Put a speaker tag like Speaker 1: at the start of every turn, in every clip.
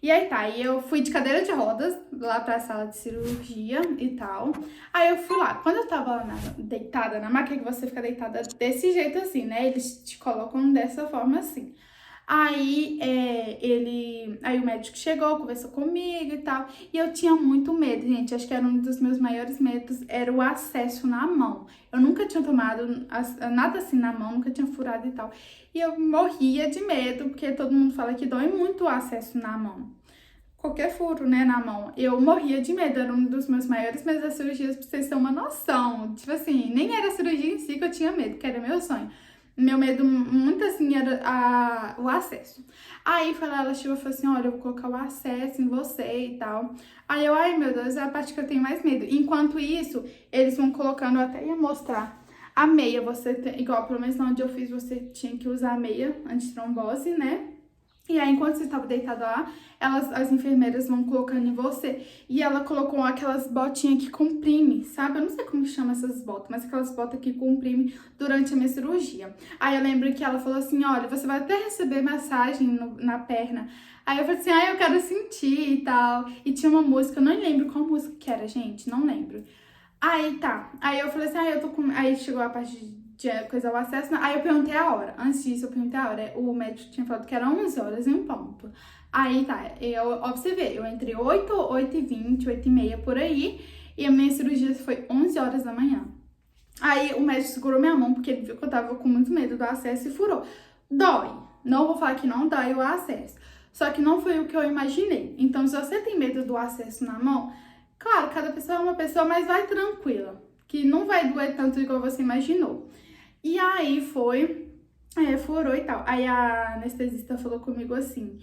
Speaker 1: E aí tá, e eu fui de cadeira de rodas lá pra sala de cirurgia e tal. Aí eu fui lá. Quando eu tava lá deitada na maca, que você fica deitada desse jeito assim, né? Eles te colocam dessa forma assim. Aí, aí o médico chegou, conversou comigo e tal, e eu tinha muito medo, gente, acho que era um dos meus maiores medos, era o acesso na mão. Eu nunca tinha tomado nada assim na mão, nunca tinha furado e tal, e eu morria de medo, porque todo mundo fala que dói muito o acesso na mão. Qualquer furo, né, na mão. Eu morria de medo, era um dos meus maiores medos das cirurgias, pra vocês terem uma noção. Tipo assim, nem era a cirurgia em si que eu tinha medo, que era meu sonho. Meu medo, muito assim, era o acesso. Aí ela chegou e falou assim: olha, eu vou colocar o acesso em você e tal. Aí eu, ai meu Deus, é a parte que eu tenho mais medo. Enquanto isso, eles vão colocando, eu até ia mostrar a meia. Você tem, igual, pelo menos onde eu fiz, você tinha que usar a meia antitrombose, né? E aí, enquanto você estava deitada lá, as enfermeiras vão colocando em você. E ela colocou aquelas botinhas que comprime, sabe? Eu não sei como chama essas botas, mas aquelas botas que comprime durante a minha cirurgia. Aí eu lembro que ela falou assim: olha, você vai até receber massagem na perna. Aí eu falei assim: eu quero sentir e tal. E tinha uma música, eu não lembro qual música que era, gente, não lembro. Aí tá. Aí eu falei assim: eu tô com. Aí chegou a parte de coisa o acesso, né? Aí eu perguntei a hora. Antes disso, eu perguntei a hora. O médico tinha falado que era 11 horas em um ponto. Aí tá, eu observei. Eu entrei 8, 8h20, 8h30 por aí. E a minha cirurgia foi 11 horas da manhã. Aí o médico segurou minha mão, porque ele viu que eu tava com muito medo do acesso e furou. Dói. Não vou falar que não dói o acesso. Só que não foi o que eu imaginei. Então, se você tem medo do acesso na mão, claro, cada pessoa é uma pessoa, mas vai tranquila. Que não vai doer tanto igual você imaginou. E aí furou e tal. Aí a anestesista falou comigo assim: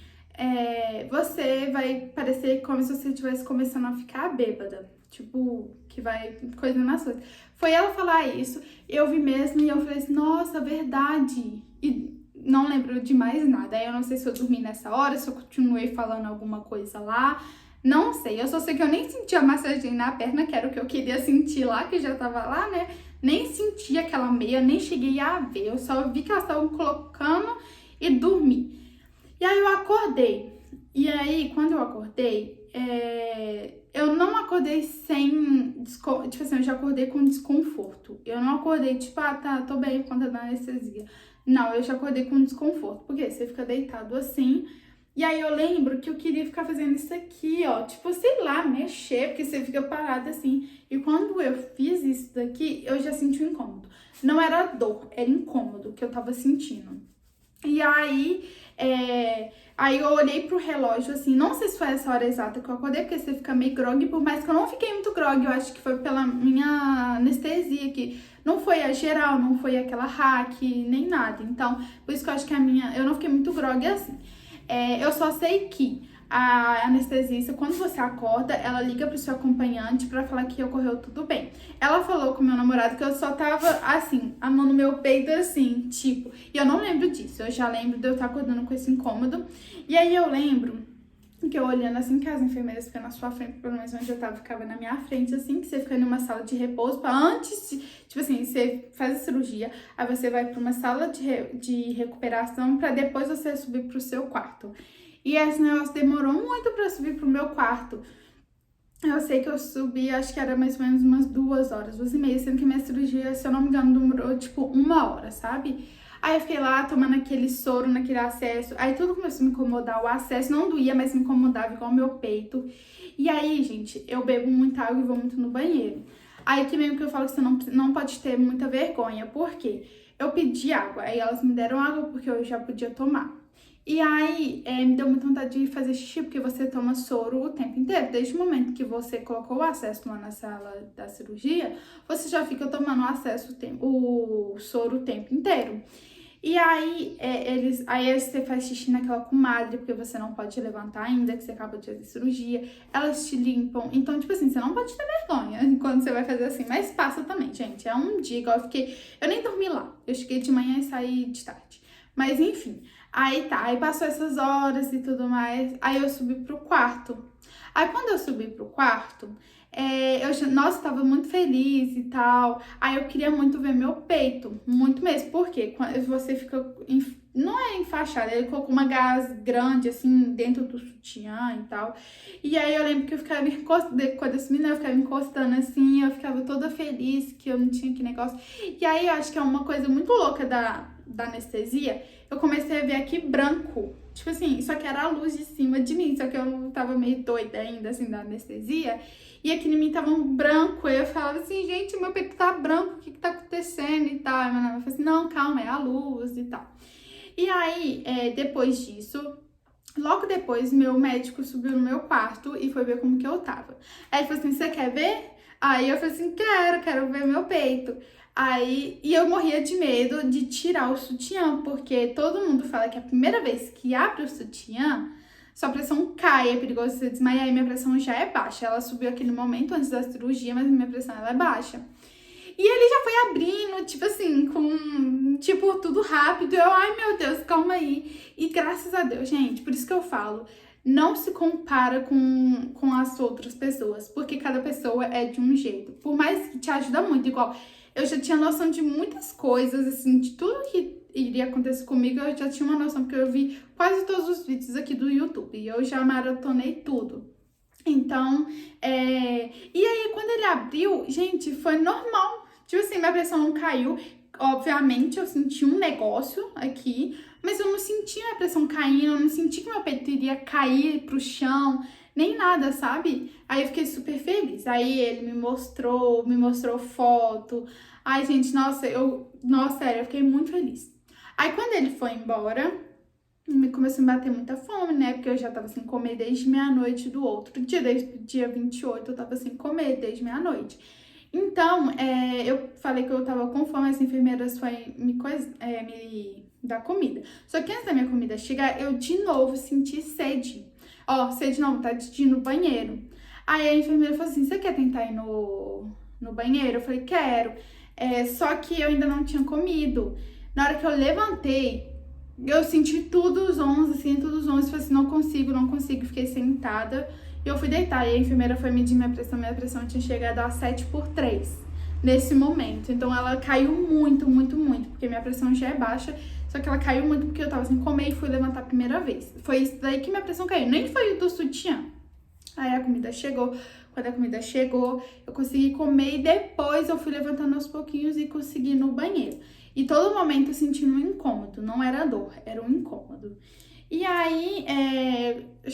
Speaker 1: você vai parecer como se você estivesse começando a ficar bêbada. Tipo, que vai coisa nas coisas. Foi ela falar isso, eu vi mesmo e eu falei assim: nossa, verdade. E não lembro de mais nada. Aí eu não sei se eu dormi nessa hora, se eu continuei falando alguma coisa lá. Não sei, eu só sei que eu nem senti a massagem na perna, que era o que eu queria sentir lá, que já tava lá, né? Nem senti aquela meia, nem cheguei a ver. Eu só vi que elas estavam colocando e dormi. E aí eu acordei. E aí, quando eu acordei, eu não acordei sem... Tipo assim, eu já acordei com desconforto. Eu não acordei, tipo, tá, tô bem por conta da anestesia. Não, eu já acordei com desconforto. Porque você fica deitado assim... E aí eu lembro que eu queria ficar fazendo isso aqui, ó, tipo, sei lá, mexer, porque você fica parado assim. E quando eu fiz isso daqui, eu já senti um incômodo. Não era dor, era incômodo que eu tava sentindo. E aí, aí eu olhei pro relógio, assim, não sei se foi essa hora exata que eu acordei, porque você fica meio grog, por mais que eu não fiquei muito grog, eu acho que foi pela minha anestesia, que não foi a geral, não foi aquela hack, nem nada. Então, por isso que eu acho que eu não fiquei muito grog assim. Eu só sei que a anestesista, quando você acorda, ela liga pro seu acompanhante pra falar que ocorreu tudo bem. Ela falou com o meu namorado que eu só tava, assim, a mão no meu peito, assim, tipo... E eu não lembro disso, eu já lembro de eu estar acordando com esse incômodo. E aí eu lembro que eu olhando, assim, que as enfermeiras ficam na sua frente, pelo menos onde eu tava, ficava na minha frente, assim, que você fica numa sala de repouso pra antes de... Tipo assim, você faz a cirurgia, aí você vai pra uma sala de recuperação pra depois você subir pro seu quarto. E esse negócio demorou muito pra subir pro meu quarto. Eu sei que eu subi, acho que era mais ou menos umas 2 horas, 2h30, sendo que minha cirurgia, se eu não me engano, demorou tipo 1 hora, sabe? Aí eu fiquei lá tomando aquele soro, naquele acesso, aí tudo começou a me incomodar, o acesso não doía, mas me incomodava igual o meu peito. E aí, gente, eu bebo muita água e vou muito no banheiro. Aí que mesmo que eu falo que você não pode ter muita vergonha, por quê? Eu pedi água, aí elas me deram água porque eu já podia tomar. E aí, me deu muita vontade de fazer xixi, porque você toma soro o tempo inteiro. Desde o momento que você colocou o acesso lá na sala da cirurgia, você já fica tomando o soro o tempo inteiro. E aí, aí você faz xixi naquela comadre, porque você não pode levantar ainda, que você acabou de fazer cirurgia. Elas te limpam. Então, tipo assim, você não pode ter vergonha enquanto você vai fazer assim. Mas passa também, gente. É um dia, igual eu nem dormi lá. Eu cheguei de manhã e saí de tarde. Mas, enfim. Aí tá, aí passou essas horas e tudo mais, aí eu subi pro quarto. Aí quando eu subi pro quarto, nossa, tava muito feliz e tal. Aí eu queria muito ver meu peito, muito mesmo, porque quando você fica, não é relaxada. Ele colocou uma gás grande, assim, dentro do sutiã e tal. E aí eu lembro que eu ficava encostando, quando esse menino, eu ficava encostando assim, eu ficava toda feliz que eu não tinha que negócio. E aí eu acho que é uma coisa muito louca da anestesia. Eu comecei a ver aqui branco. Tipo assim, só que era a luz de cima de mim, só que eu tava meio doida ainda, assim, da anestesia. E aqui em mim tava um branco, aí eu falava assim, gente, meu peito tá branco, o que que tá acontecendo e tal. Aí minha mãe falou assim, não, calma, é a luz e tal. E aí, depois disso, logo depois, meu médico subiu no meu quarto e foi ver como que eu tava. Aí ele falou assim, você quer ver? Aí eu falei assim, quero ver meu peito. Aí, e eu morria de medo de tirar o sutiã, porque todo mundo fala que a primeira vez que abre o sutiã, sua pressão cai, é perigoso você desmaiar, e minha pressão já é baixa. Ela subiu aquele momento antes da cirurgia, mas minha pressão ela é baixa. E ele já foi abrindo, tipo assim, com, tipo, tudo rápido. Eu, ai meu Deus, calma aí. E graças a Deus, gente, por isso que eu falo, não se compara com as outras pessoas, porque cada pessoa é de um jeito. Por mais que te ajuda muito, igual, eu já tinha noção de muitas coisas, assim, de tudo que iria acontecer comigo, eu já tinha uma noção, porque eu vi quase todos os vídeos aqui do YouTube, e eu já maratonei tudo. Então, e aí quando ele abriu, gente, foi normal. Tipo assim, minha pressão não caiu. Obviamente, eu senti um negócio aqui, mas eu não senti minha pressão caindo, eu não senti que meu peito iria cair pro chão, nem nada, sabe? Aí eu fiquei super feliz. Aí ele me mostrou foto. Ai, gente, nossa, sério, eu fiquei muito feliz. Aí quando ele foi embora, começou a me bater muita fome, né? Porque eu já tava sem comer desde meia-noite do outro dia, desde o dia 28 eu tava sem comer desde meia-noite. Então, eu falei que eu tava com fome, as enfermeiras foi me dar comida. Só que antes da minha comida chegar, eu de novo senti sede. Ó, sede não, vontade de ir no banheiro. Aí a enfermeira falou assim, você quer tentar ir no banheiro? Eu falei, quero. Só que eu ainda não tinha comido. Na hora que eu levantei, eu senti tudo os 11, assim, tudo os 11. Falei assim, não consigo. Fiquei sentada. E eu fui deitar, e a enfermeira foi medir minha pressão tinha chegado a 7/3 nesse momento. Então ela caiu muito, porque minha pressão já é baixa, só que ela caiu muito porque eu tava sem comer e fui levantar a primeira vez. Foi isso daí que minha pressão caiu, nem foi o do sutiã. Aí a comida chegou, quando a comida chegou, eu consegui comer e depois eu fui levantando aos pouquinhos e consegui ir no banheiro. E todo momento eu sentindo um incômodo, não era dor, era um incômodo. E aí,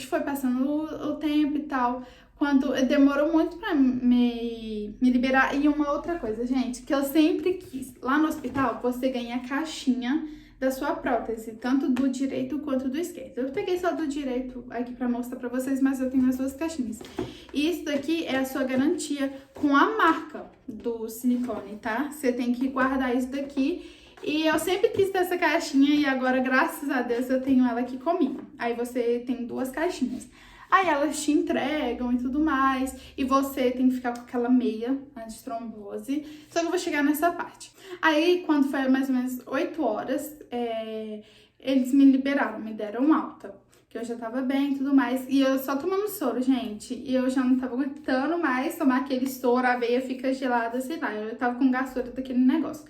Speaker 1: foi passando o tempo e tal, quando demorou muito pra me liberar. E uma outra coisa, gente, que eu sempre quis, lá no hospital, você ganha a caixinha da sua prótese, tanto do direito quanto do esquerdo. Eu peguei só do direito aqui pra mostrar pra vocês, mas eu tenho as duas caixinhas. E isso daqui é a sua garantia com a marca do silicone, tá? Você tem que guardar isso daqui. E eu sempre quis ter essa caixinha e agora, graças a Deus, eu tenho ela aqui comigo. Aí você tem duas caixinhas. Aí elas te entregam e tudo mais. E você tem que ficar com aquela meia anti-trombose. Só que eu vou chegar nessa parte. Aí, quando foi mais ou menos 8 horas, eles me liberaram, me deram alta. Que eu já tava bem e tudo mais. E eu só tomando soro, gente. E eu já não tava aguentando mais tomar aquele soro, a veia fica gelada, sei lá. Eu tava com gastura daquele negócio.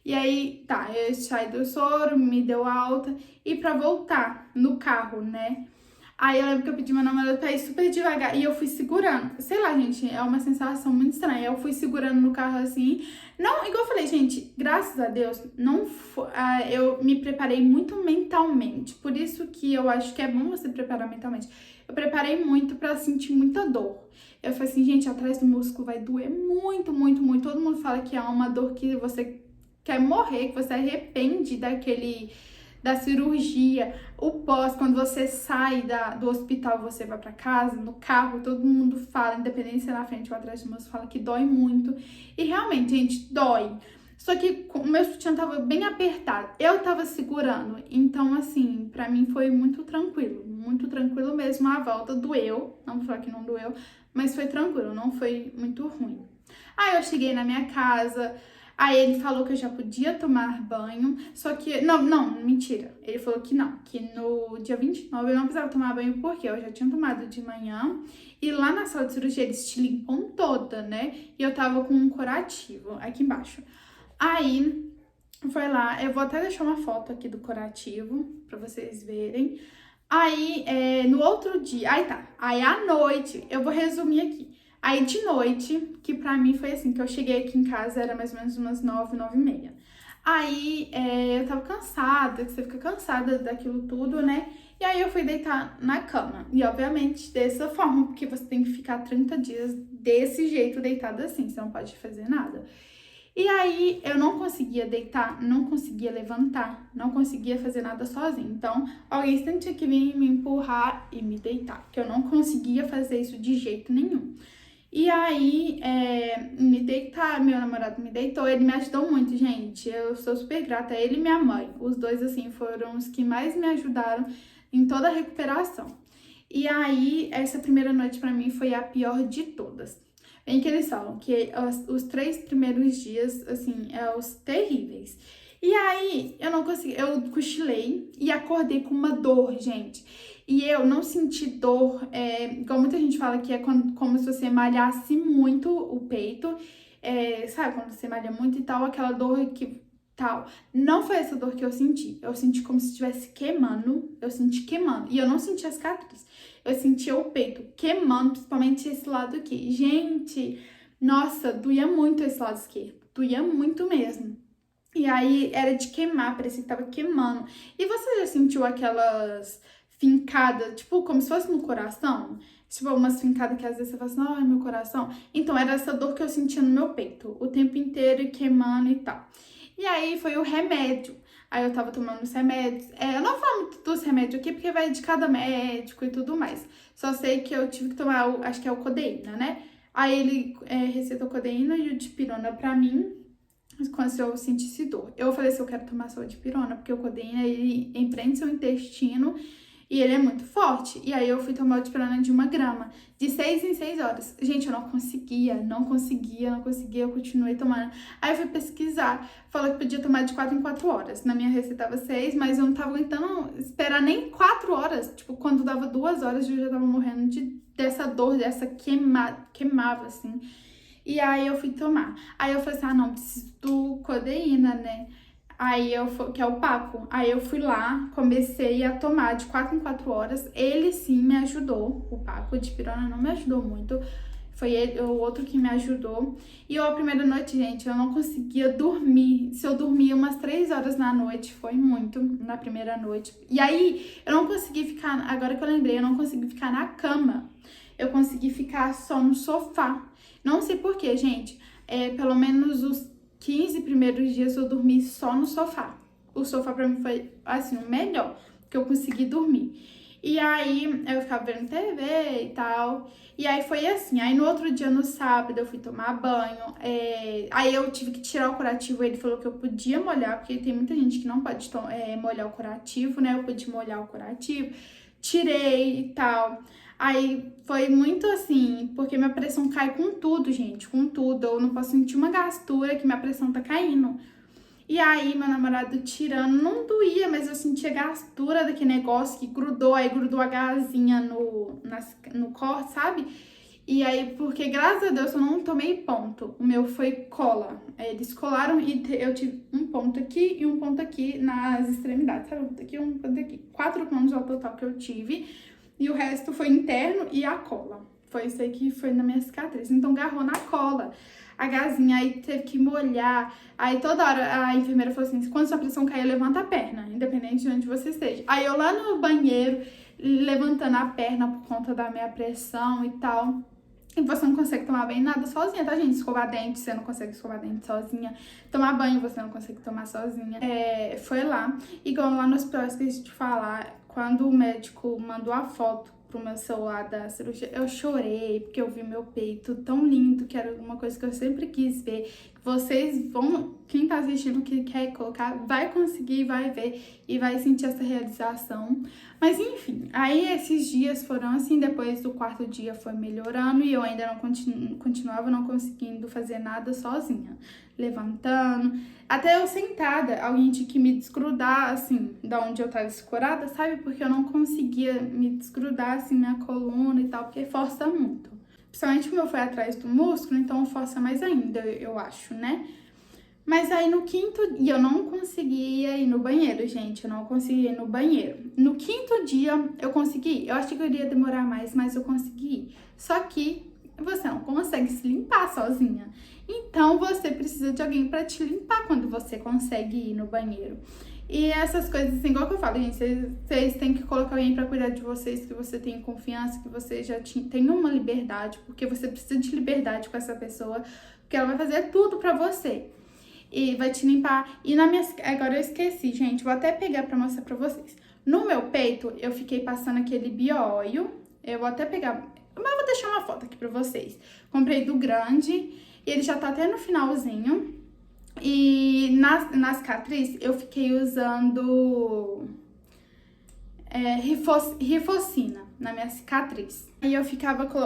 Speaker 1: E aí, tá, eu saí do soro, me deu alta, e pra voltar no carro, né? Aí eu lembro que eu pedi meu namorado pra ir super devagar, e eu fui segurando. Sei lá, gente, é uma sensação muito estranha. Eu fui segurando no carro assim. Não, igual eu falei, gente, graças a Deus, não foi, eu me preparei muito mentalmente. Por isso que eu acho que é bom você preparar mentalmente. Eu preparei muito pra sentir muita dor. Eu falei assim, gente, atrás do músculo vai doer muito. Todo mundo fala que é uma dor que você quer morrer, que você arrepende da cirurgia, o pós, quando você sai do hospital, você vai pra casa, no carro, todo mundo fala, independente se é na frente ou atrás de você, fala que dói muito. E realmente, gente, dói. Só que o meu sutiã tava bem apertado, eu tava segurando, então assim, pra mim foi muito tranquilo mesmo. A volta doeu, não vou falar que não doeu, mas foi tranquilo, não foi muito ruim. Aí eu cheguei na minha casa. Aí ele falou que eu já podia tomar banho, só que... Não, mentira. Ele falou que não, que no dia 29 eu não precisava tomar banho porque eu já tinha tomado de manhã. E lá na sala de cirurgia eles te limpam toda, né? E eu tava com um curativo aqui embaixo. Aí Foi lá, eu vou até deixar uma foto aqui do curativo pra vocês verem. Aí, no outro dia, aí tá, aí à noite, eu vou resumir aqui. Aí de noite, que pra mim foi assim, que eu cheguei aqui em casa, era mais ou menos umas 9, 9h30. Aí, eu tava cansada, que você fica cansada daquilo tudo, né? E aí eu fui deitar na cama. E obviamente dessa forma, porque você tem que ficar 30 dias desse jeito deitado assim, você não pode fazer nada. E aí eu não conseguia deitar, não conseguia levantar, não conseguia fazer nada sozinha. Então, alguém sempre tinha que vir me empurrar e me deitar, porque eu não conseguia fazer isso de jeito nenhum. E aí, me deitar, meu namorado me deitou, ele me ajudou muito, gente. Eu sou super grata a ele e minha mãe. Os dois, assim, foram os que mais me ajudaram em toda a recuperação. E aí, essa primeira noite pra mim foi a pior de todas. Bem que eles falam que os 3 primeiros dias, assim, os terríveis. E aí, eu não consegui, eu cochilei e acordei com uma dor, gente. E eu não senti dor, igual muita gente fala que é como se você malhasse muito o peito, sabe, quando você malha muito e tal, aquela dor que tal. Não foi essa dor que eu senti como se estivesse queimando, eu senti queimando, e eu não senti a cicatriz, eu sentia o peito queimando, principalmente esse lado aqui. Gente, nossa, doía muito esse lado esquerdo, doía muito mesmo. E aí era de queimar, parecia que tava queimando. E você já sentiu aquelas fincadas, tipo, como se fosse no coração? Tipo, umas fincadas que às vezes você fala assim, ai, meu coração. Então, era essa dor que eu sentia no meu peito, o tempo inteiro queimando e tal. E aí foi o remédio. Aí eu tava tomando os remédios. Eu não falo muito dos remédios aqui, porque vai de cada médico e tudo mais. Só sei que eu tive que tomar, acho que é o codeína, né? Aí ele receitou codeína e o dipirona pra mim, quando eu sentisse dor. Eu falei assim, eu quero tomar só dipirona, porque o codeína, ele empreende seu intestino e ele é muito forte. E aí eu fui tomar o dipirona de 1 grama, de 6 em 6 horas. Gente, eu não conseguia, eu continuei tomando. Aí eu fui pesquisar, falou que podia tomar de 4 em 4 horas. Na minha receita tava 6, mas eu não tava aguentando esperar nem 4 horas. Tipo, quando dava 2 horas, eu já tava morrendo dessa dor, dessa queimava, assim. E aí eu fui tomar. Aí eu falei assim, não, preciso do codeína, né? Aí que é o papo. Aí eu fui lá, comecei a tomar de 4 em 4 horas. Ele sim me ajudou. O papo de pirona não me ajudou muito. Foi ele, o outro que me ajudou. E eu, a primeira noite, gente, eu não conseguia dormir. Se eu dormia umas 3 horas na noite, foi muito na primeira noite. E aí, eu não consegui ficar, agora que eu lembrei, eu não consegui ficar na cama. Eu consegui ficar só no sofá. Não sei porquê, gente. Pelo menos os 15 primeiros dias eu dormi só no sofá. O sofá pra mim foi, assim, o melhor que eu consegui dormir. E aí eu ficava vendo TV e tal. E aí foi assim. Aí no outro dia, no sábado, eu fui tomar banho. Aí eu tive que tirar o curativo. Ele falou que eu podia molhar, porque tem muita gente que não pode molhar o curativo, né? Eu pude molhar o curativo. Tirei e tal. Aí foi muito assim, porque minha pressão cai com tudo, gente, com tudo. Eu não posso sentir uma gastura que minha pressão tá caindo. E aí, meu namorado tirando, não doía, mas eu sentia gastura daquele negócio que grudou, aí grudou a gazinha no corte, sabe? E aí, porque graças a Deus eu não tomei ponto, o meu foi cola. Eles colaram e eu tive um ponto aqui e um ponto aqui nas extremidades, sabe? Um ponto aqui e um ponto aqui. 4 pontos ao total que eu tive. E o resto foi interno e a cola. Foi isso aí que foi na minha cicatriz. Então, agarrou na cola. A gazinha, aí teve que molhar. Aí toda hora a enfermeira falou assim, quando sua pressão cair, levanta a perna, independente de onde você esteja. Aí eu lá no banheiro, levantando a perna por conta da minha pressão e tal. E você não consegue tomar banho nada sozinha, tá, gente? Escovar dente, você não consegue escovar dente sozinha. Tomar banho, você não consegue tomar sozinha. Foi lá. Igual lá no hospital, eu esqueci de falar, quando o médico mandou a foto pro meu celular da cirurgia, eu chorei, porque eu vi meu peito tão lindo, que era uma coisa que eu sempre quis ver. Vocês vão, quem tá assistindo que quer colocar, vai conseguir, vai ver e vai sentir essa realização. Mas enfim, aí esses dias foram assim, depois do 4º dia foi melhorando e eu ainda não continuava não conseguindo fazer nada sozinha, levantando, até eu sentada, alguém tinha que me desgrudar, assim, da onde eu tava escorada, sabe? Porque eu não conseguia me desgrudar, assim, minha coluna e tal, porque força muito. Principalmente como eu fui atrás do músculo, então força mais ainda, eu acho, né? Mas aí no quinto dia eu não conseguia ir no banheiro, gente. Eu não conseguia ir no banheiro. No quinto dia eu consegui. Eu achei que eu iria demorar mais, mas eu consegui ir. Só que você não consegue se limpar sozinha. Então você precisa de alguém pra te limpar quando você consegue ir no banheiro. E essas coisas, assim, igual que eu falo, gente, vocês têm que colocar alguém pra cuidar de vocês, que você tenha confiança, que você já tenha uma liberdade, porque você precisa de liberdade com essa pessoa, porque ela vai fazer tudo pra você. E vai te limpar. E agora eu esqueci, gente, vou até pegar pra mostrar pra vocês. No meu peito, eu fiquei passando aquele Bioil. Eu vou até pegar, mas eu vou deixar uma foto aqui pra vocês. Comprei do grande, e ele já tá até no finalzinho. E na cicatriz, eu fiquei usando rifocina na minha cicatriz.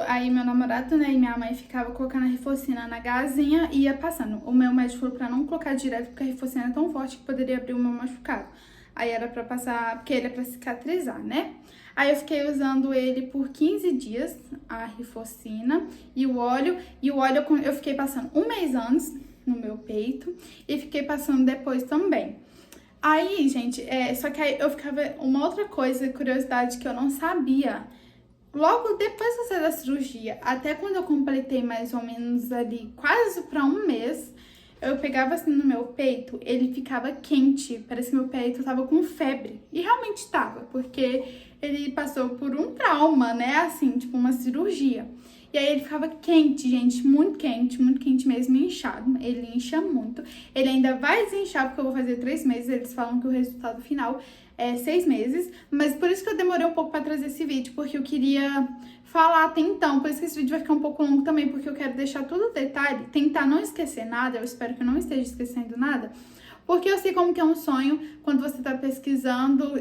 Speaker 1: Aí meu namorado, né, e minha mãe ficava colocando a rifocina na gazinha e ia passando. O meu médico falou pra não colocar direto, porque a rifocina é tão forte que poderia abrir o meu machucado. Aí era pra passar, porque ele é pra cicatrizar, né? Aí eu fiquei usando ele por 15 dias, a rifocina e o óleo. E o óleo eu fiquei passando um mês antes no meu peito e fiquei passando depois também. Aí, gente, só que aí eu ficava... Uma outra coisa, curiosidade que eu não sabia, logo depois que eu saí da cirurgia, até quando eu completei mais ou menos ali quase pra um mês, eu pegava assim no meu peito, ele ficava quente, parecia que meu peito tava com febre. E realmente tava, porque ele passou por um trauma, né, assim, tipo uma cirurgia. E aí ele ficava quente, gente, muito quente mesmo, inchado. Ele incha muito. Ele ainda vai desinchar, porque eu vou fazer 3 meses. Eles falam que o resultado final é 6 meses. Mas por isso que eu demorei um pouco pra trazer esse vídeo, porque eu queria falar até então. Por isso que esse vídeo vai ficar um pouco longo também, porque eu quero deixar todo o detalhe, tentar não esquecer nada. Eu espero que eu não esteja esquecendo nada. Porque eu sei como que é um sonho quando você tá pesquisando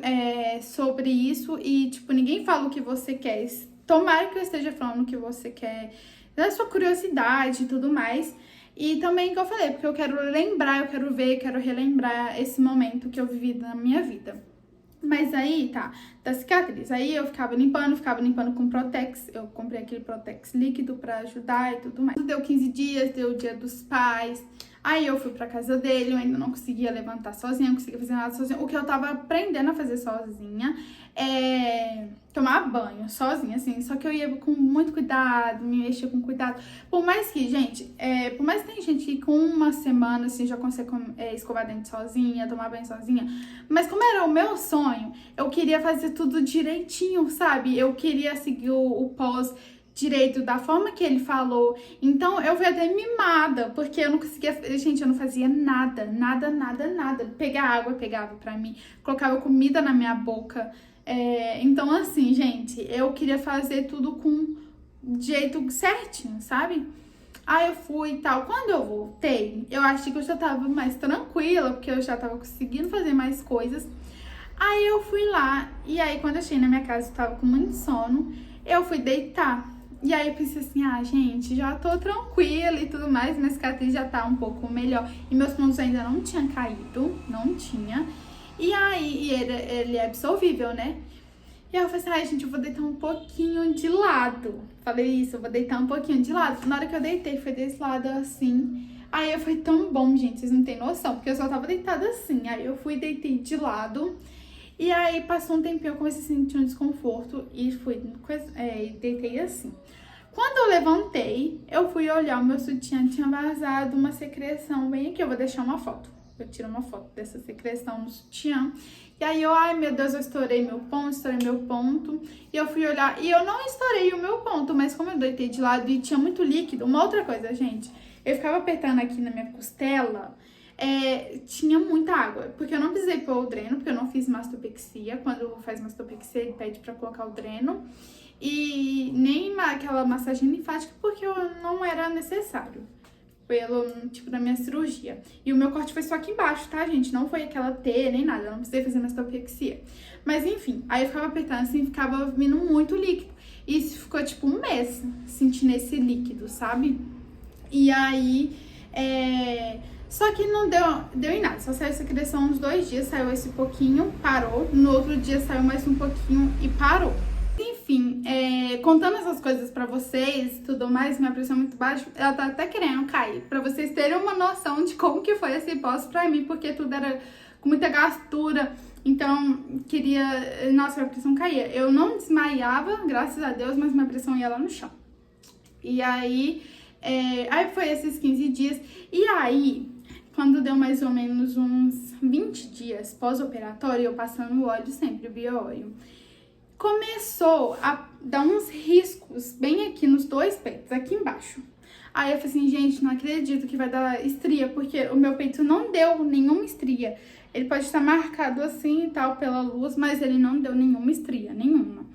Speaker 1: sobre isso e, tipo, ninguém fala o que você quer. Tomara que eu esteja falando o que você quer, da sua curiosidade e tudo mais. E também, que eu falei, porque eu quero lembrar, eu quero ver, quero relembrar esse momento que eu vivi na minha vida. Mas aí, tá, da cicatriz, aí eu ficava limpando com Protex. Eu comprei aquele Protex líquido pra ajudar e tudo mais. Deu 15 dias, deu o Dia dos Pais. Aí eu fui pra casa dele, eu ainda não conseguia levantar sozinha, não conseguia fazer nada sozinha. O que eu tava aprendendo a fazer sozinha é tomar banho sozinha, assim. Só que eu ia com muito cuidado, me mexia com cuidado. Por mais que, gente, por mais que tem gente que com uma semana, assim, já consegue escovar dente sozinha, tomar banho sozinha. Mas como era o meu sonho, eu queria fazer tudo direitinho, sabe? Eu queria seguir o pós direito da forma que ele falou. Então eu fui até mimada, porque eu não conseguia, gente, eu não fazia nada. Pegar água, pegava pra mim, colocava comida na minha boca. Então assim, gente, eu queria fazer tudo com jeito certinho, sabe? Aí eu fui e tal. Quando eu voltei, eu achei que eu já tava mais tranquila, porque eu já tava conseguindo fazer mais coisas. Aí eu fui lá, e aí quando eu cheguei na minha casa, eu tava com muito sono, eu fui deitar. E aí eu pensei assim, gente, já tô tranquila e tudo mais, minha cicatriz já tá um pouco melhor. E meus pontos ainda não tinham caído, não tinha. E aí, ele é absorvível, né? E aí eu falei assim, gente, eu vou deitar um pouquinho de lado. Falei isso, eu vou deitar um pouquinho de lado. Na hora que eu deitei, foi desse lado assim. Aí foi tão bom, gente, vocês não têm noção, porque eu só tava deitada assim. Aí eu fui e deitei de lado. E aí passou um tempinho, eu comecei a sentir um desconforto e deitei assim. Quando eu levantei, eu fui olhar o meu sutiã, tinha vazado uma secreção bem aqui. Eu vou deixar uma foto. Eu tiro uma foto dessa secreção no sutiã. E aí eu, ai meu Deus, eu estourei meu ponto. E eu fui olhar, e eu não estourei o meu ponto, mas como eu deitei de lado e tinha muito líquido. Uma outra coisa, gente, eu ficava apertando aqui na minha costela, tinha muita água, porque eu não precisei pôr o dreno, porque eu não fiz mastopexia. Quando faz mastopexia, ele pede pra colocar o dreno. E nem aquela massagem linfática, porque não era necessário, pelo tipo da minha cirurgia. E o meu corte foi só aqui embaixo, tá, gente? Não foi aquela T, nem nada, eu não precisei fazer mastopexia. Mas enfim, aí eu ficava apertando assim, ficava vindo muito líquido. E isso ficou tipo um mês sentindo esse líquido, sabe? E aí, só que não deu em nada, só saiu essa secreção uns 2 dias, saiu esse pouquinho, parou. No outro dia saiu mais um pouquinho e parou. Enfim, contando essas coisas pra vocês e tudo mais, minha pressão muito baixa, ela tá até querendo cair, pra vocês terem uma noção de como que foi esse pós pra mim, porque tudo era com muita gastura, então nossa, minha pressão caía. Eu não desmaiava, graças a Deus, mas minha pressão ia lá no chão. E aí foi esses 15 dias, e aí, quando deu mais ou menos uns 20 dias pós-operatório, eu passando o óleo sempre, o bio-óleo, começou a dar uns riscos bem aqui nos dois peitos, aqui embaixo. Aí eu falei assim, gente, não acredito que vai dar estria, porque o meu peito não deu nenhuma estria. Ele pode estar marcado assim e tal pela luz, mas ele não deu nenhuma estria, nenhuma.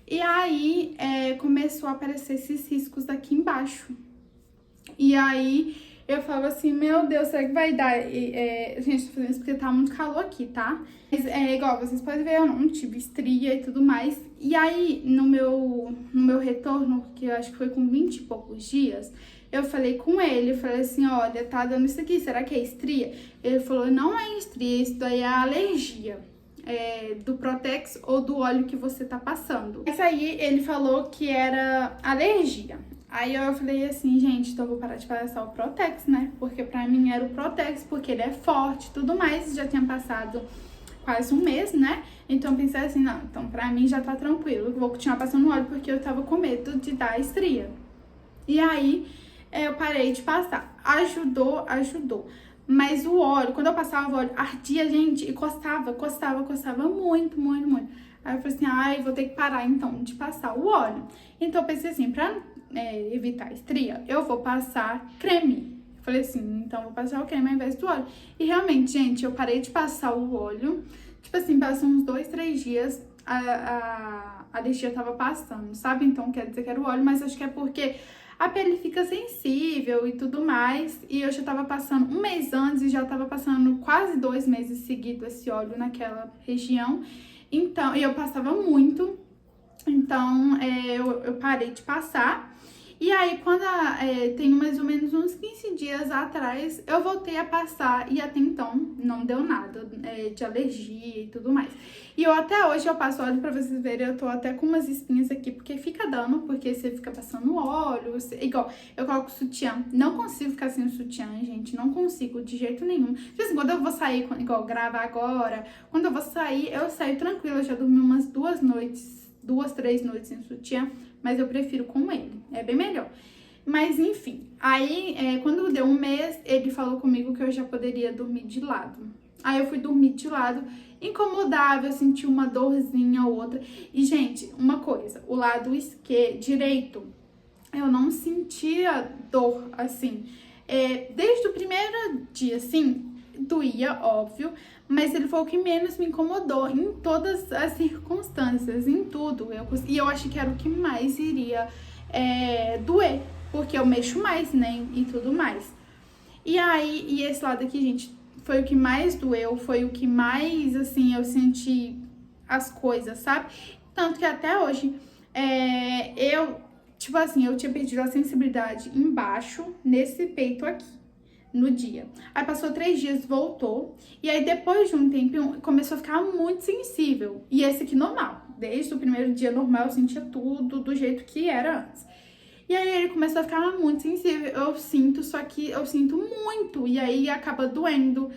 Speaker 1: E aí começou a aparecer esses riscos daqui embaixo. E aí eu falava assim, meu Deus, será que vai dar? Gente, tô fazendo isso porque tá muito calor aqui, tá? Mas igual, vocês podem ver, eu não tive estria e tudo mais. E aí, no meu retorno, que eu acho que foi com 20 e poucos dias, eu falei com ele, eu falei assim, olha, tá dando isso aqui, será que é estria? Ele falou, não é estria, isso daí é alergia. Do Protex ou do óleo que você tá passando. Isso aí, ele falou que era alergia. Aí eu falei assim, gente, então eu vou parar de passar o Protex, né? Porque pra mim era o Protex, porque ele é forte e tudo mais. Já tinha passado quase um mês, né? Então eu pensei assim, não, então pra mim já tá tranquilo. Eu vou continuar passando óleo porque eu tava com medo de dar estria. E aí eu parei de passar. Ajudou. Mas o óleo, quando eu passava o óleo, ardia, gente, e coçava muito. Aí eu falei assim, vou ter que parar então de passar o óleo. Então eu pensei assim, pra evitar estria, eu vou passar creme. Falei assim, então eu vou passar o creme ao invés do óleo. E realmente, gente, eu parei de passar o óleo. Tipo assim, passou uns 2, 3 dias, a alergia tava passando, sabe? Então quer dizer que era o óleo, mas acho que é porque a pele fica sensível e tudo mais. E eu já tava passando um mês antes e já tava passando quase 2 meses seguidos esse óleo naquela região. Então, e eu passava muito. Então, eu parei de passar. E aí, quando tem mais ou menos uns 15 dias atrás, eu voltei a passar e até então não deu nada de alergia e tudo mais. E até hoje eu passo óleo, pra vocês verem, eu tô até com umas espinhas aqui, porque fica dando, porque você fica passando óleo, igual, eu coloco sutiã, não consigo ficar sem o sutiã, gente, não consigo de jeito nenhum. De vez em quando eu vou sair, igual gravar agora, quando eu vou sair, eu saio tranquila, eu já dormi umas 2 noites, 2, 3 noites sem sutiã, mas eu prefiro com ele, é bem melhor. Mas enfim, aí quando deu um mês, ele falou comigo que eu já poderia dormir de lado. Aí eu fui dormir de lado, incomodava, eu senti uma dorzinha ou outra. E gente, uma coisa, o lado direito, eu não sentia dor, assim. Desde o primeiro dia, assim, doía, óbvio, mas ele foi o que menos me incomodou em todas as circunstâncias, em tudo. E eu acho que era o que mais iria doer, porque eu mexo mais, né, e tudo mais. E aí, esse lado aqui, gente, foi o que mais doeu, foi o que mais, assim, eu senti as coisas, sabe? Tanto que até hoje, tipo assim, eu tinha perdido a sensibilidade embaixo, nesse peito aqui, no dia. Aí passou 3 dias, voltou. E aí depois de um tempinho, começou a ficar muito sensível. E esse aqui normal. Desde o primeiro dia normal, eu sentia tudo do jeito que era antes. E aí ele começou a ficar muito sensível. Eu sinto, só que eu sinto muito. E aí acaba doendo.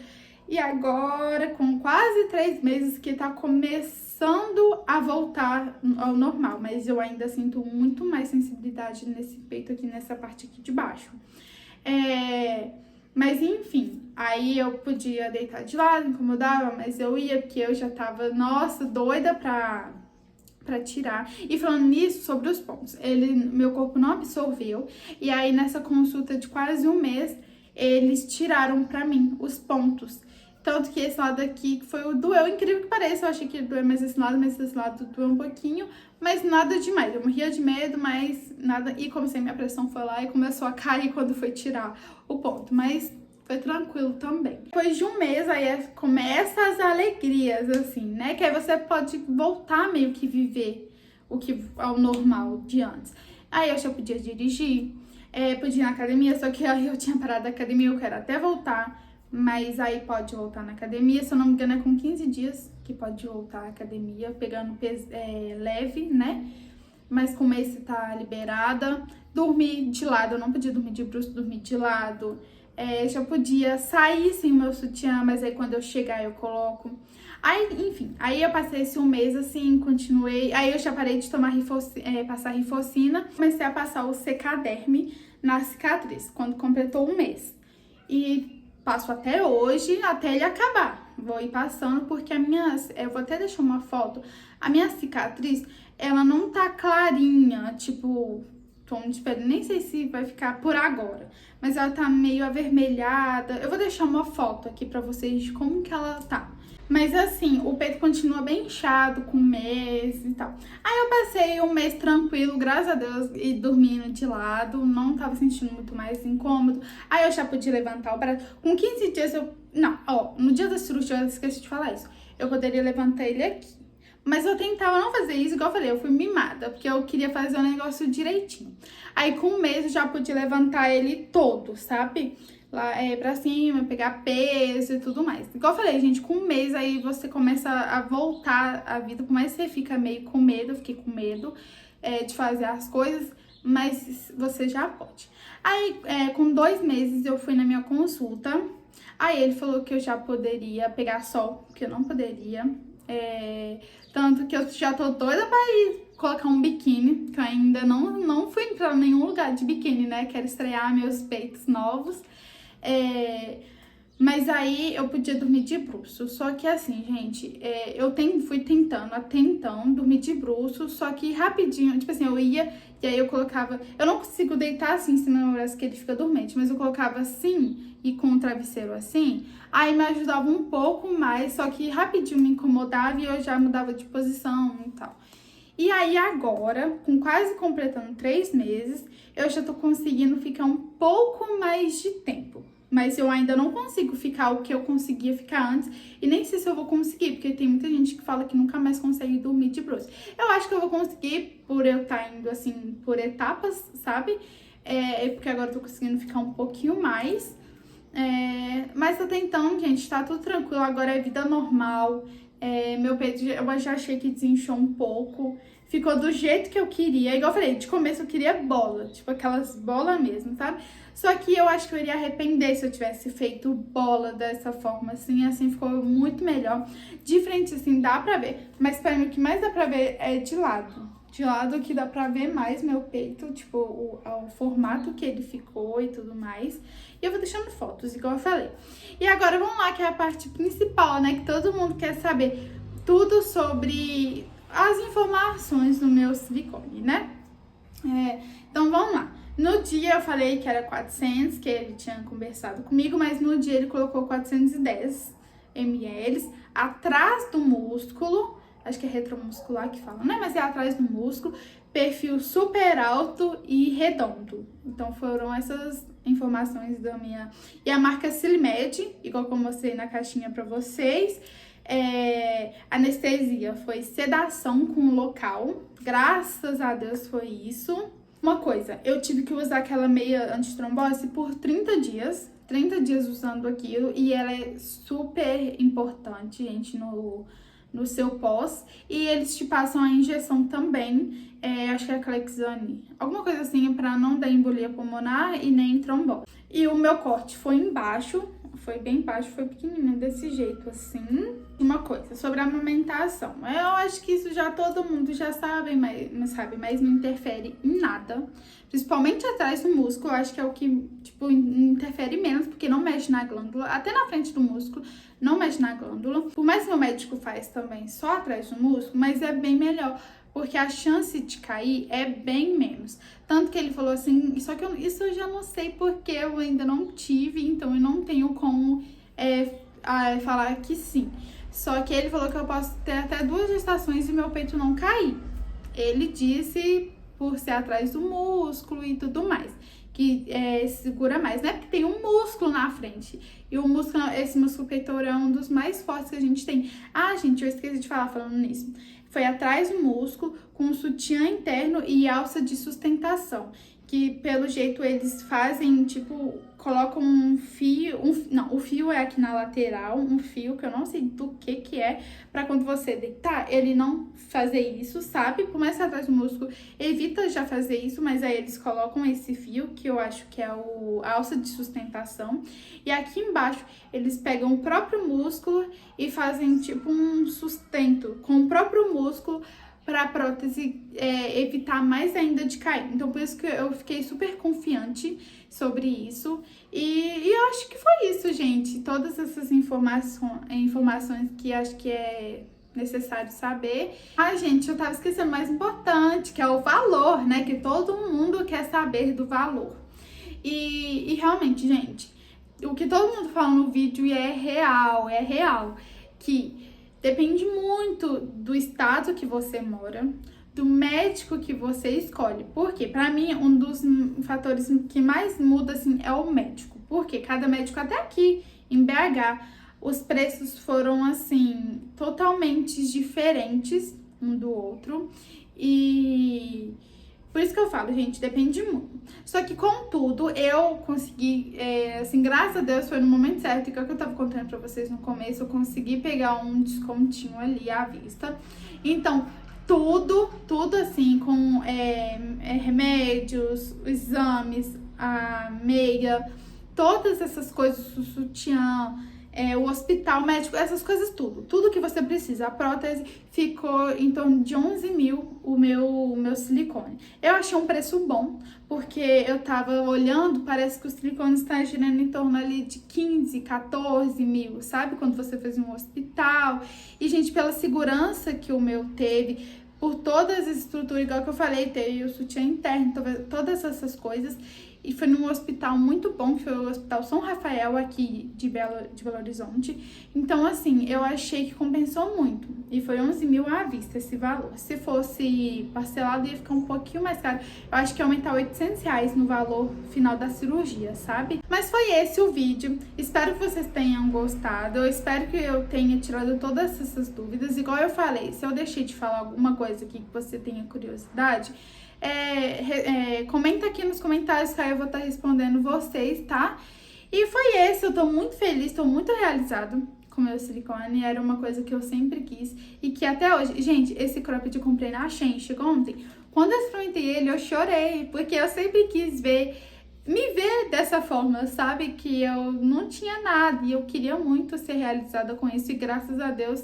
Speaker 1: E agora, com quase 3 meses que tá começando a voltar ao normal. Mas eu ainda sinto muito mais sensibilidade nesse peito aqui, nessa parte aqui de baixo. Mas enfim, aí eu podia deitar de lado, incomodava, mas eu ia, porque eu já tava, nossa, doida pra tirar. E falando nisso, sobre os pontos, meu corpo não absorveu, e aí nessa consulta de quase um mês, eles tiraram pra mim os pontos. Tanto que esse lado aqui foi o doeu, incrível que pareça, eu achei que doeu mais esse lado, mas esse lado doeu um pouquinho, mas nada demais. Eu morria de medo, mas nada. E como assim, minha pressão foi lá e começou a cair quando foi tirar o ponto, mas foi tranquilo também. Depois de um mês, aí começa as alegrias, assim, né? Que aí você pode voltar meio que viver o que ao normal de antes. Aí eu já podia dirigir, podia ir na academia, só que aí eu tinha parado da academia, eu quero até voltar. Mas aí pode voltar na academia, se eu não me engano é com 15 dias que pode voltar à academia, pegando peso leve, né? mas com o mês você tá liberada. Dormir de lado, eu não podia dormir de bruços, dormir de lado. Já podia sair sem o meu sutiã, mas aí quando eu chegar eu coloco. Aí, enfim, aí eu passei esse um mês assim, continuei. Aí eu já parei de tomar passar rifocina. Comecei a passar o Secaderme na cicatriz, quando completou um mês. E passo até hoje, até ele acabar. Vou ir passando, porque eu vou até deixar uma foto. A minha cicatriz, ela não tá clarinha, tipo, tom de pele, nem sei se vai ficar por agora. Mas ela tá meio avermelhada. Eu vou deixar uma foto aqui pra vocês de como que ela tá. Mas assim, o peito continua bem inchado, com mês e tal. Aí eu passei um mês tranquilo, graças a Deus, e dormindo de lado. Não tava sentindo muito mais incômodo. Aí eu já podia levantar o braço. Com 15 dias Não, no dia da cirurgia eu esqueci de falar isso. Eu poderia levantar ele aqui. Mas eu tentava não fazer isso, igual eu falei, eu fui mimada, porque eu queria fazer o negócio direitinho. Aí com um mês eu já podia levantar ele todo, sabe? Lá pra cima, pegar peso e tudo mais. Igual eu falei, gente, com um mês aí você começa a voltar à vida, por mais que você fica meio com medo, eu fiquei com medo de fazer as coisas, mas você já pode. Aí, com 2 meses eu fui na minha consulta, aí ele falou que eu já poderia pegar sol, que eu não poderia. Tanto que eu já tô doida pra ir colocar um biquíni, que eu ainda não fui pra nenhum lugar de biquíni, né? Quero estrear meus peitos novos. Mas aí eu podia dormir de bruços. Só que assim, gente, fui tentando até então dormir de bruços, só que rapidinho, tipo assim, eu ia e aí eu colocava. Eu não consigo deitar assim, senão parece que ele fica dormente, mas eu colocava assim e com o travesseiro assim, aí me ajudava um pouco mais, só que rapidinho me incomodava e eu já mudava de posição e tal. E aí agora, com quase completando 3 meses, eu já tô conseguindo ficar um pouco mais de tempo. Mas eu ainda não consigo ficar o que eu conseguia ficar antes. E nem sei se eu vou conseguir, porque tem muita gente que fala que nunca mais consegue dormir de bruços. Eu acho que eu vou conseguir por eu estar indo assim, por etapas, sabe? Porque agora eu tô conseguindo ficar um pouquinho mais. Mas até então, gente, tá tudo tranquilo. Agora é vida normal. Meu peito, eu já achei que desinchou um pouco. Ficou do jeito que eu queria. Igual eu falei, de começo eu queria bola. Tipo aquelas bolas mesmo, sabe? Só que eu acho que eu iria arrepender se eu tivesse feito bola dessa forma, assim. Assim ficou muito melhor. De frente, assim, dá pra ver. Mas pra mim, o que mais dá pra ver é de lado. De lado que dá pra ver mais meu peito, tipo, o formato que ele ficou e tudo mais. E eu vou deixando fotos, igual eu falei. E agora vamos lá, que é a parte principal, né? Que todo mundo quer saber tudo sobre as informações do meu silicone, né? Então vamos lá. No dia eu falei que era 400, que ele tinha conversado comigo, mas no dia ele colocou 410 ml atrás do músculo. Acho que é retromuscular que fala, né? Mas é atrás do músculo, perfil super alto e redondo. Então foram essas informações da minha... E a marca Silimed, igual que eu mostrei na caixinha pra vocês. Anestesia foi sedação com local. Graças a Deus foi isso. Uma coisa, eu tive que usar aquela meia antitrombose por 30 dias. 30 dias usando aquilo. E ela é super importante, gente, no seu pós, e eles te passam a injeção também, acho que é a Clexane, alguma coisa assim, pra não dar embolia pulmonar e nem trombose. E o meu corte foi embaixo, foi bem baixo, foi pequenininho, desse jeito assim. Uma coisa, sobre a amamentação, eu acho que isso já todo mundo já sabe, mas não interfere em nada. Principalmente atrás do músculo, eu acho que é o que, tipo, interfere menos, porque não mexe na glândula, até na frente do músculo, não mexe na glândula. Por mais que o médico faz também só atrás do músculo, mas é bem melhor, porque a chance de cair é bem menos. Tanto que ele falou assim, só que isso eu já não sei porque eu ainda não tive, então eu não tenho como falar que sim. Só que ele falou que eu posso ter até 2 gestações e meu peito não cair. Ele disse por ser atrás do músculo e tudo mais, que segura mais, né? Porque tem um músculo na frente. E o músculo, esse músculo peitoral é um dos mais fortes que a gente tem. Ah, gente, eu esqueci de falar falando nisso. Foi atrás do músculo, com sutiã interno e alça de sustentação. que pelo jeito eles fazem, tipo, colocam um fio, não, o fio é aqui na lateral, um fio que eu não sei do que é, pra quando você deitar, ele não fazer isso, sabe? Por mais que atrás do músculo, evita já fazer isso, mas aí eles colocam esse fio, que eu acho que é a alça de sustentação, e aqui embaixo eles pegam o próprio músculo e fazem, tipo, um sustento com o próprio músculo, para a prótese evitar mais ainda de cair. Então, por isso que eu fiquei super confiante sobre isso. E eu acho que foi isso, gente. Todas essas informações que acho que é necessário saber. Ah, gente, eu tava esquecendo o mais importante, que é o valor, né? Que todo mundo quer saber do valor. E realmente, gente, o que todo mundo fala no vídeo é real, que depende muito do estado que você mora, do médico que você escolhe. Porque, pra mim, um dos fatores que mais muda, assim, é o médico. Porque cada médico, até aqui em BH, os preços foram, assim, totalmente diferentes um do outro. E por isso que eu falo, gente, depende muito. Só que, contudo, eu consegui, assim, graças a Deus, foi no momento certo, que é o que eu tava contando pra vocês no começo, eu consegui pegar um descontinho ali à vista. Então, tudo assim, com remédios, exames, a meia, todas essas coisas, o sutiã, o hospital médico, essas coisas tudo que você precisa. A prótese ficou em torno de 11 mil o meu silicone. Eu achei um preço bom, porque eu tava olhando, parece que o silicone está girando em torno ali de 15, 14 mil, sabe? Quando você fez um hospital. E, gente, pela segurança que o meu teve, por todas as estruturas, igual que eu falei, teve o sutiã interno, todas essas coisas. E foi num hospital muito bom, que foi o Hospital São Rafael, aqui de Belo Horizonte. Então, assim, eu achei que compensou muito. E foi 11 mil à vista esse valor. Se fosse parcelado, ia ficar um pouquinho mais caro. Eu acho que ia aumentar R$800 no valor final da cirurgia, sabe? Mas foi esse o vídeo. Espero que vocês tenham gostado. Eu espero que eu tenha tirado todas essas dúvidas. Igual eu falei, se eu deixei de falar alguma coisa aqui que você tenha curiosidade, comenta aqui nos comentários que aí eu vou estar respondendo vocês, tá? E foi esse, eu tô muito feliz, tô muito realizado com o meu silicone, era uma coisa que eu sempre quis e que até hoje, gente, esse cropped eu comprei na Shein, chegou ontem. Quando eu experimentei ele, eu chorei, porque eu sempre quis me ver dessa forma, sabe? Que eu não tinha nada e eu queria muito ser realizada com isso e graças a Deus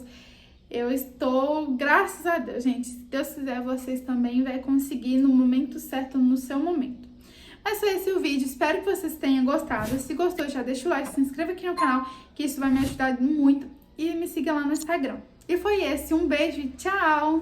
Speaker 1: eu estou, graças a Deus, gente, se Deus quiser, vocês também vão conseguir no momento certo, no seu momento. Mas foi esse o vídeo, espero que vocês tenham gostado. Se gostou, já deixa o like, se inscreva aqui no canal, que isso vai me ajudar muito. E me siga lá no Instagram. E foi esse, um beijo e tchau!